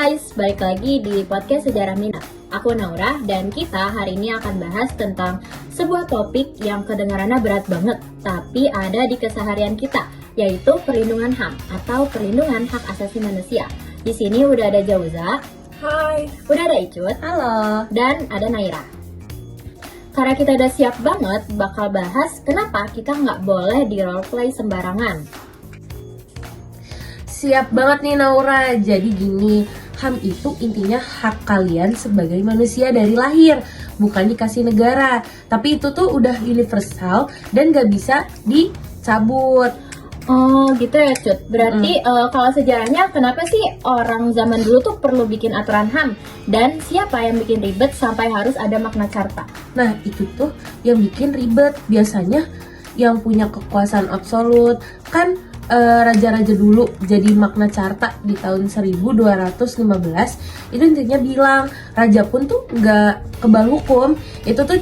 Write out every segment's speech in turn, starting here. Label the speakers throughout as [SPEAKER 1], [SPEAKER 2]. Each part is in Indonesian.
[SPEAKER 1] guys, balik lagi di podcast Sejarah Minat. Aku Naura dan kita hari ini akan bahas tentang sebuah topik yang kedengarannya berat banget, tapi ada di keseharian kita, yaitu perlindungan HAM atau perlindungan hak asasi manusia. Di sini udah ada Jauza,
[SPEAKER 2] Hai,
[SPEAKER 1] udah ada Icut,
[SPEAKER 2] halo.
[SPEAKER 1] dan ada Naira. Karena kita udah siap banget bakal bahas kenapa kita nggak boleh di roleplay sembarangan.
[SPEAKER 2] Siap banget nih Naura. Jadi gini, HAM itu intinya hak kalian sebagai manusia dari lahir, bukan dikasih negara. Tapi itu tuh udah universal dan gak bisa dicabut.
[SPEAKER 1] Oh gitu ya Cut, berarti kalau sejarahnya kenapa sih orang zaman dulu tuh perlu bikin aturan HAM? Dan siapa yang bikin ribet sampai harus ada Magna Carta?
[SPEAKER 2] Nah itu tuh yang bikin ribet. Biasanya yang punya kekuasaan absolut kan raja-raja dulu. Jadi Magna Carta di tahun 1215 itu intinya bilang raja pun tuh nggak kebal hukum. Itu tuh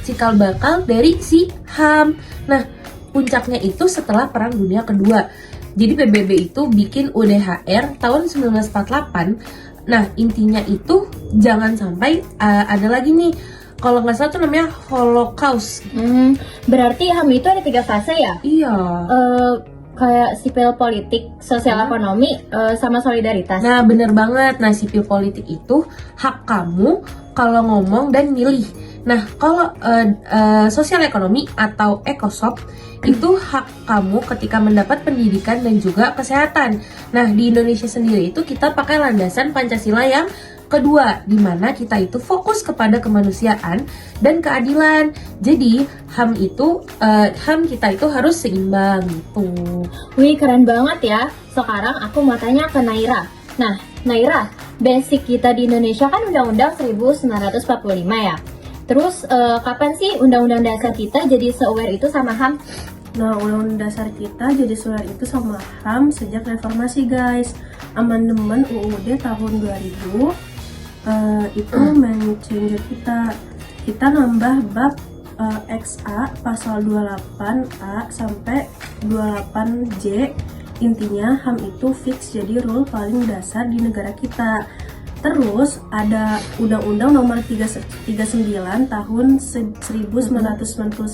[SPEAKER 2] cikal bakal dari si HAM. Nah puncaknya itu setelah Perang Dunia Kedua. Jadi PBB itu bikin UDHR tahun 1948. Nah intinya itu jangan sampai ada lagi nih, kalau nggak salah tuh namanya Holocaust.
[SPEAKER 1] Berarti HAM itu ada 3 fase ya?
[SPEAKER 2] Iya.
[SPEAKER 1] Kayak sipil politik, sosial ekonomi, sama solidaritas.
[SPEAKER 2] Nah bener banget. Nah sipil politik itu hak kamu kalau ngomong dan milih. Nah kalau sosial ekonomi atau ekosop itu hak kamu ketika mendapat pendidikan dan juga kesehatan. Nah di Indonesia sendiri itu kita pakai landasan Pancasila yang kedua, di mana kita itu fokus kepada kemanusiaan dan keadilan. Jadi HAM kita itu harus seimbang gitu.
[SPEAKER 1] Wih keren banget ya. Sekarang aku mau tanya ke Naira. Nah Naira, basic kita di Indonesia kan Undang-Undang 1945 ya. Terus kapan sih Undang-Undang dasar kita jadi se-aware itu sama HAM?
[SPEAKER 3] Nah, Undang-Undang dasar kita jadi suara itu sama HAM sejak reformasi guys. Amandemen UUD tahun 2000 itu main changer kita nambah bab XA pasal 28A sampai 28J. Intinya HAM itu fix jadi rule paling dasar di negara kita. Terus ada Undang-Undang nomor 39 tahun 1999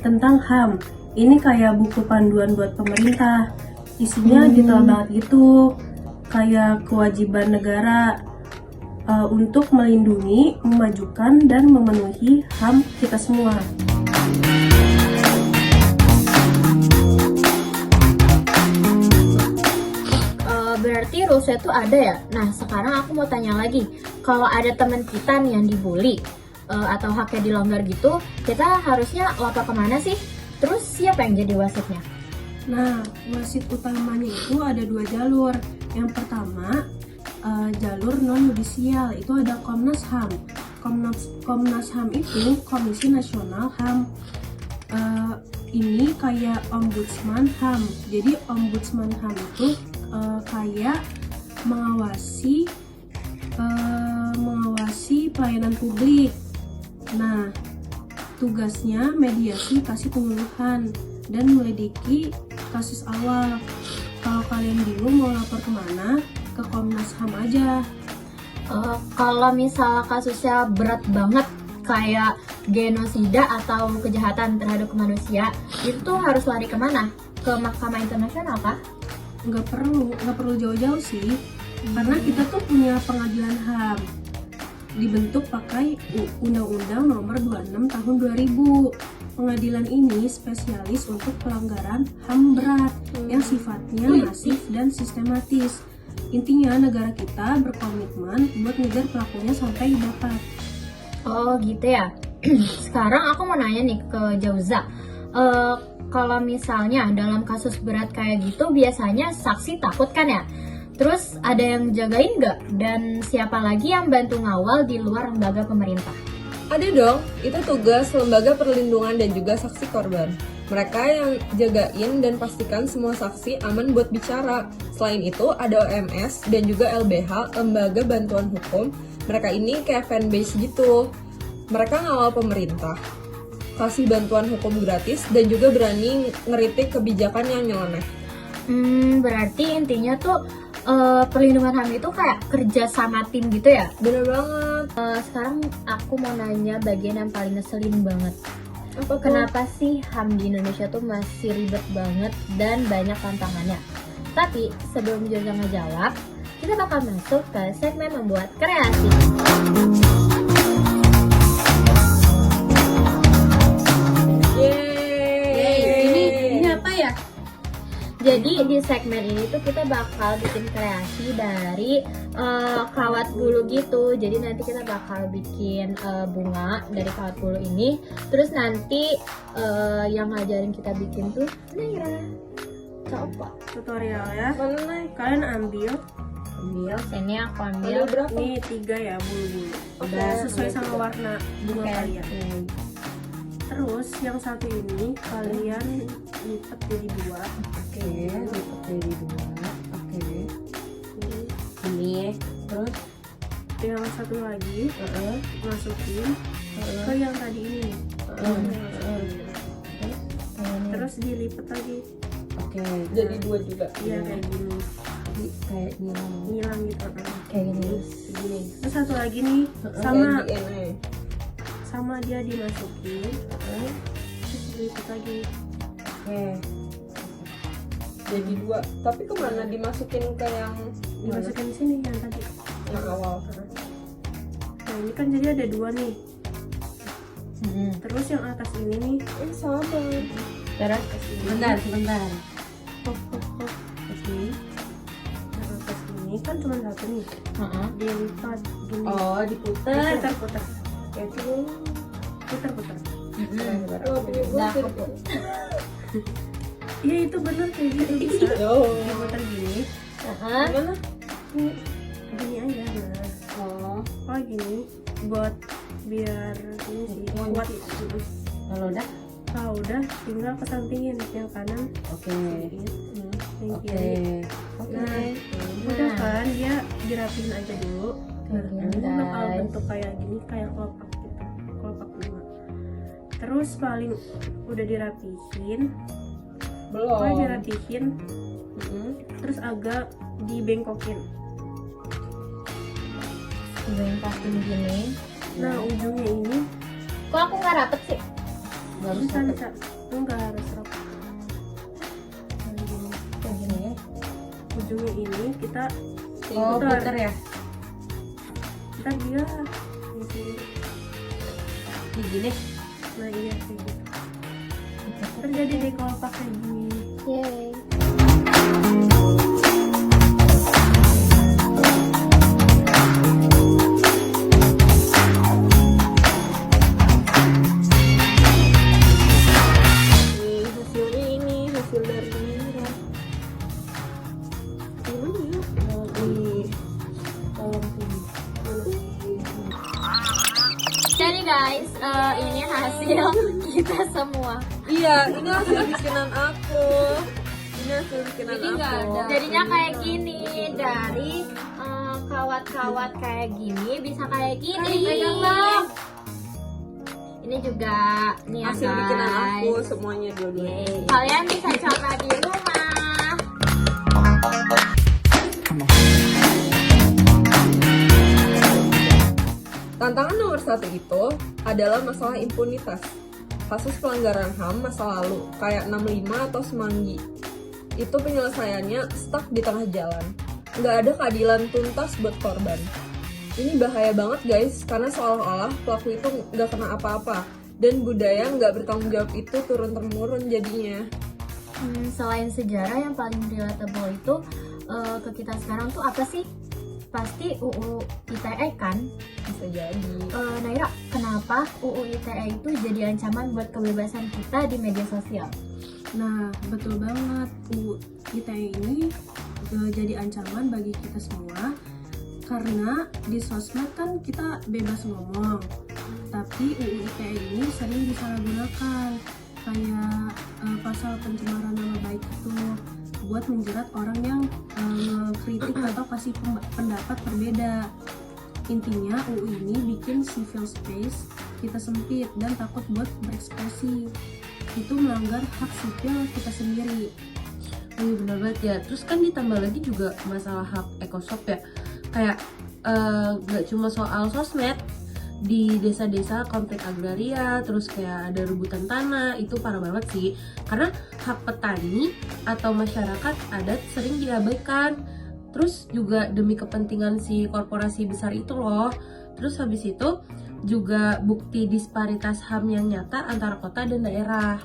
[SPEAKER 3] tentang HAM. Ini kayak buku panduan buat pemerintah. Isinya detail banget gitu. Kayak kewajiban negara untuk melindungi, memajukan, dan memenuhi HAM kita semua.
[SPEAKER 1] Berarti rulesnya tuh ada ya? Nah sekarang aku mau tanya lagi, kalau ada teman kita nih yang dibully atau haknya dilanggar gitu, kita harusnya lapor kemana sih? Terus siapa yang jadi wasitnya?
[SPEAKER 3] Nah, wasit utamanya itu ada 2 jalur. Yang pertama, jalur non-yudisial, itu ada Komnas HAM. Komnas HAM itu Komisi Nasional HAM. Ini kayak ombudsman HAM. Jadi ombudsman HAM itu kayak mengawasi pelayanan publik. Nah, tugasnya mediasi kasih penyuluhan dan menyelidiki kasus awal. Kalau kalian bingung mau lapor kemana, ke Komnas HAM aja.
[SPEAKER 1] Kalau misal kasusnya berat banget kayak genosida atau kejahatan terhadap manusia, itu tuh harus lari kemana? Ke Mahkamah Internasional kah?
[SPEAKER 3] Nggak perlu jauh-jauh sih, karena kita tuh punya pengadilan HAM. Dibentuk pakai Undang-Undang nomor 26 tahun 2000. Pengadilan ini spesialis untuk pelanggaran HAM berat yang sifatnya masif dan sistematis. Intinya negara kita berkomitmen buat ngejar pelakunya sampai dapat.
[SPEAKER 1] Oh gitu ya. Sekarang aku mau nanya nih ke Jauza. Kalau misalnya dalam kasus berat kayak gitu biasanya saksi takut kan ya? Terus ada yang jagain nggak? Dan siapa lagi yang bantu ngawal di luar lembaga pemerintah?
[SPEAKER 4] Ada dong, itu tugas lembaga perlindungan dan juga saksi korban. Mereka yang jagain dan pastikan semua saksi aman buat bicara. Selain itu ada OMS dan juga LBH, Lembaga Bantuan Hukum. Mereka ini kayak fanbase gitu. Mereka ngawal pemerintah, kasih bantuan hukum gratis, dan juga berani ngeritik kebijakan yang nyeleneh.
[SPEAKER 1] Berarti intinya tuh perlindungan HAM itu kayak kerja sama tim gitu ya.
[SPEAKER 4] Bener banget.
[SPEAKER 1] Sekarang aku mau nanya bagian yang paling ngeselin banget.
[SPEAKER 4] Apa tuh?
[SPEAKER 1] Kenapa sih HAM di Indonesia tuh masih ribet banget dan banyak tantangannya? Tapi sebelum Joza ngejawab, kita bakal masuk ke segmen membuat kreasi.
[SPEAKER 2] Ini apa ya?
[SPEAKER 1] Jadi di segmen ini tuh kita bakal bikin kreasi dari kawat bulu gitu. Jadi nanti kita bakal bikin bunga dari kawat bulu ini. Terus nanti yang ngajarin kita bikin tuh Naira. Coba.
[SPEAKER 3] Tutorial ya.
[SPEAKER 4] Mana nih?
[SPEAKER 3] Kalian ambil
[SPEAKER 1] Sini aku ambil.
[SPEAKER 4] Ambil berapa?
[SPEAKER 3] ini 3 ya bulu-bulu.
[SPEAKER 4] Oke,
[SPEAKER 3] Sesuai sama warna bunga
[SPEAKER 1] Oke.
[SPEAKER 3] kalian. Terus yang satu ini kalian lipat jadi 2.
[SPEAKER 2] Oke, lipat jadi 2. Oke. Ini terus
[SPEAKER 3] Yang satu lagi masukin ke yang tadi ini. Terus dilipat lagi.
[SPEAKER 2] Oke.
[SPEAKER 4] Jadi 2 juga.
[SPEAKER 3] Iya kayak gini.
[SPEAKER 2] Kayak nyilang.
[SPEAKER 3] Nyilang gitu.
[SPEAKER 1] Kayak gini.
[SPEAKER 3] Gini. Terus satu lagi nih sama
[SPEAKER 4] Kayak DNA.
[SPEAKER 3] sama dia dimasukin. Terus dilipat lagi.
[SPEAKER 2] Oke.
[SPEAKER 4] Jadi 2. Tapi kemana dimasukin ke yang
[SPEAKER 3] Dimasukin sini yang tadi.
[SPEAKER 4] yang awal?
[SPEAKER 3] Nah ini kan jadi ada 2 nih. Terus yang atas ini nih.
[SPEAKER 4] Sama.
[SPEAKER 1] Terus
[SPEAKER 2] Sebentar.
[SPEAKER 3] Oke. Yang atas ini kan cuma 1 nih. Dilipat gini.
[SPEAKER 2] Oh, diputar.
[SPEAKER 3] Putar-putar.
[SPEAKER 2] Kayak gitu.
[SPEAKER 3] Putar-putar.
[SPEAKER 4] Oh, punya gue
[SPEAKER 1] Nah,
[SPEAKER 4] jadi-
[SPEAKER 1] aku-
[SPEAKER 3] Iya itu bener kayak gitu bisa.
[SPEAKER 4] Oh.
[SPEAKER 3] Diputar gini.
[SPEAKER 4] Gimana?
[SPEAKER 3] Gini aja nah. Oh gini buat biar ini sih buat
[SPEAKER 2] Kalau udah,
[SPEAKER 3] kalau udah tinggal kesampingin yang kanan
[SPEAKER 2] oke.
[SPEAKER 3] yang
[SPEAKER 2] Oke.
[SPEAKER 3] kiri. Nah, udah kan dia dirapiin aja dulu.
[SPEAKER 1] Kayak gini,
[SPEAKER 3] Ini bakal
[SPEAKER 1] guys.
[SPEAKER 3] bentuk kayak gini kayak kelopak gitu, kelopak bunga. Terus paling udah dirapihin, udah
[SPEAKER 4] Belum.
[SPEAKER 3] dirapihin, terus agak dibengkokin.
[SPEAKER 1] bengkokin gini.
[SPEAKER 3] Nah ujungnya ini
[SPEAKER 1] Kok aku nggak rapet sih?
[SPEAKER 3] bisa enggak harus rapat. Nah, gini.
[SPEAKER 1] Kayak gini ya.
[SPEAKER 3] Ujungnya ini kita
[SPEAKER 2] Oh,
[SPEAKER 3] putar.
[SPEAKER 2] putar ya?
[SPEAKER 3] Ntar dia di sini.
[SPEAKER 2] Kayak gini.
[SPEAKER 3] Nah iya kayak gitu. Terjadi deh kalau pakai gini.
[SPEAKER 1] Yeay.
[SPEAKER 4] Nih, hasilnya ini hasil dari Naira. Gimana ya? Nih.
[SPEAKER 1] Jadi guys, ini hasil kita semua.
[SPEAKER 4] Iya, ini hasil bikinan aku. Ini hasil bikinan aku.
[SPEAKER 1] Jadinya kayak gini, dari kawat-kawat kayak gini bisa kayak gini. Ini juga nih ya
[SPEAKER 4] Hasil bikinan aku
[SPEAKER 1] guys.
[SPEAKER 4] semuanya dua-duanya.
[SPEAKER 1] Kalian bisa coba di rumah.
[SPEAKER 4] Tantangan nomor 1 itu adalah masalah impunitas. Kasus pelanggaran HAM masa lalu, kayak 65 atau Semanggi. Itu penyelesaiannya stuck di tengah jalan. Nggak ada keadilan tuntas buat korban. Ini bahaya banget guys, karena seolah-olah pelaku itu nggak kena apa-apa. Dan budaya nggak bertanggung jawab itu turun-temurun jadinya.
[SPEAKER 1] Selain sejarah yang paling relatable itu ke kita sekarang tuh apa sih? Pasti UU ITE kan?
[SPEAKER 4] Bisa jadi.
[SPEAKER 1] Naira, kenapa UU ITE itu jadi ancaman buat kebebasan kita di media sosial?
[SPEAKER 3] Nah betul banget UU ITE ini jadi ancaman bagi kita semua karena di sosmed kan kita bebas ngomong, tapi UU ITE ini sering disalahgunakan kayak pasal pencemaran nama baik itu buat menjerat orang yang kritik atau kasih pendapat berbeda. Intinya UU ini bikin civil space kita sempit dan takut buat berekspresi. Itu melanggar hak sipil kita sendiri.
[SPEAKER 2] Iya benar banget ya. Terus kan ditambah lagi juga masalah hak ekosop ya. Kayak nggak cuma soal sosmed, di desa-desa konflik agraria, terus kayak ada rebutan tanah, itu parah banget sih. Karena hak petani atau masyarakat adat sering diabaikan. Terus juga demi kepentingan si korporasi besar itu loh. Terus habis itu juga bukti disparitas HAM yang nyata antara kota dan daerah.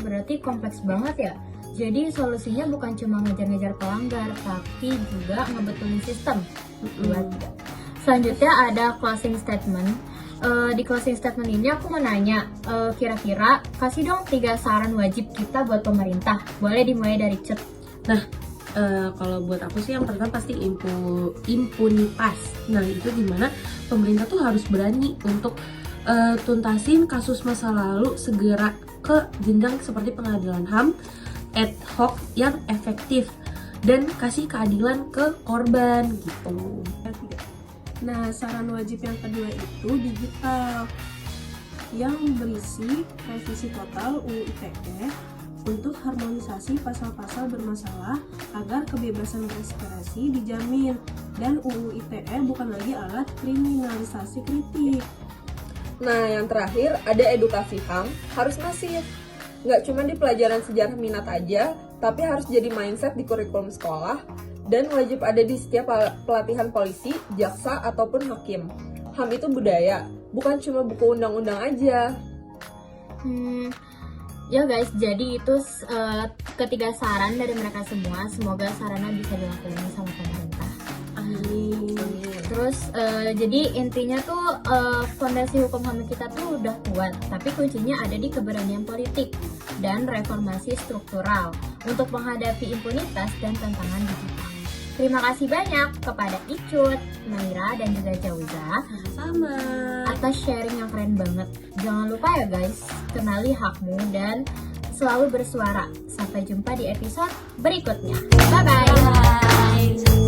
[SPEAKER 1] Berarti kompleks banget ya. Jadi solusinya bukan cuma ngejar-ngejar pelanggar, tapi juga ngebetulin sistem. Selanjutnya ada closing statement. Di closing statement ini aku mau nanya, kira-kira kasih dong 3 saran wajib kita buat pemerintah. Boleh dimulai dari Cet.
[SPEAKER 2] Nah, kalau buat aku sih yang pertama pasti impunitas. Nah, itu dimana pemerintah tuh harus berani untuk tuntasin kasus masa lalu segera ke jenjang seperti pengadilan HAM ad hoc yang efektif dan kasih keadilan ke korban gitu.
[SPEAKER 3] Nah, saran wajib yang kedua itu digital yang berisi revisi total UU ITE untuk harmonisasi pasal-pasal bermasalah agar kebebasan berekspresi dijamin dan UU ITE bukan lagi alat kriminalisasi kritik.
[SPEAKER 4] Nah, yang terakhir ada edukasi HAM harus masif. Nggak cuma di pelajaran sejarah minat aja, tapi harus jadi mindset di kurikulum sekolah dan wajib ada di setiap pelatihan polisi, jaksa, ataupun hakim. HAM itu budaya, bukan cuma buku undang-undang aja.
[SPEAKER 1] Ya guys, jadi itu ketiga saran dari mereka semua. Semoga sarannya bisa dilakukan sama pemerintah.
[SPEAKER 3] Amin.
[SPEAKER 1] Terus jadi intinya tuh fondasi hukum HAM kita tuh udah kuat, tapi kuncinya ada di keberanian politik dan reformasi struktural untuk menghadapi impunitas dan tantangan digital. Terima kasih banyak kepada Icut, Naira, dan juga Jauza
[SPEAKER 2] Sama.
[SPEAKER 1] atas sharing yang keren banget. Jangan lupa ya guys, kenali hakmu dan selalu bersuara. Sampai jumpa di episode berikutnya. Bye-bye.
[SPEAKER 2] Bye.